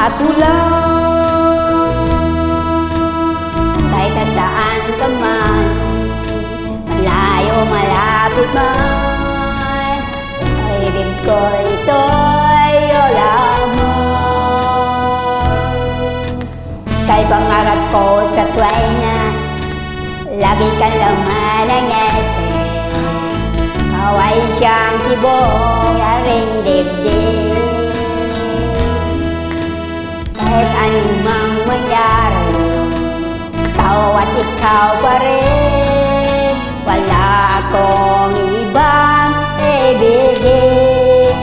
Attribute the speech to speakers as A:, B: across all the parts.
A: at ulan. Kahit saan ka man, malayo malapit man, pakilig ko ito'y iyong lamang. Kay pangarap ko sa tuway na lagi kang lumanangasin, kaway siyang tibok aring dibdib. Kahit anumang mangyari, ikaw at ikaw pa rin, wala akong ibang ibigin.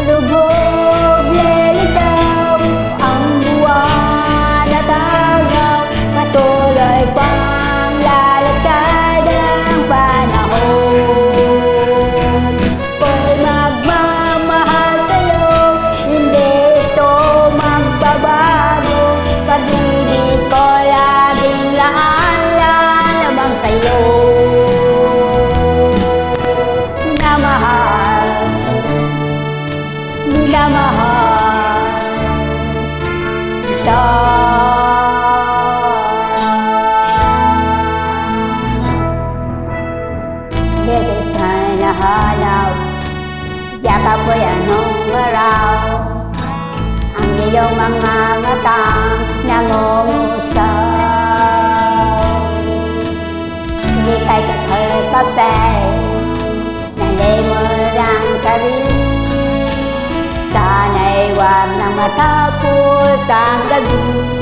A: Lubog lilitaw ang buwan at araw, patuloy pang lalakad ang panahon. Kung magmamahal kayo, hindi ito magbabago. Pag-ibig ko laging laan-laan lamang sa'yo. Minamahal, minamahal kita. Dito tayo nahanap, yakap ko'y anong araw, ang iyong mga matang nangungusap. Hindi kay kakay papel, nalimot ang sarili. Sana'y huwag nang matapos ang gabi.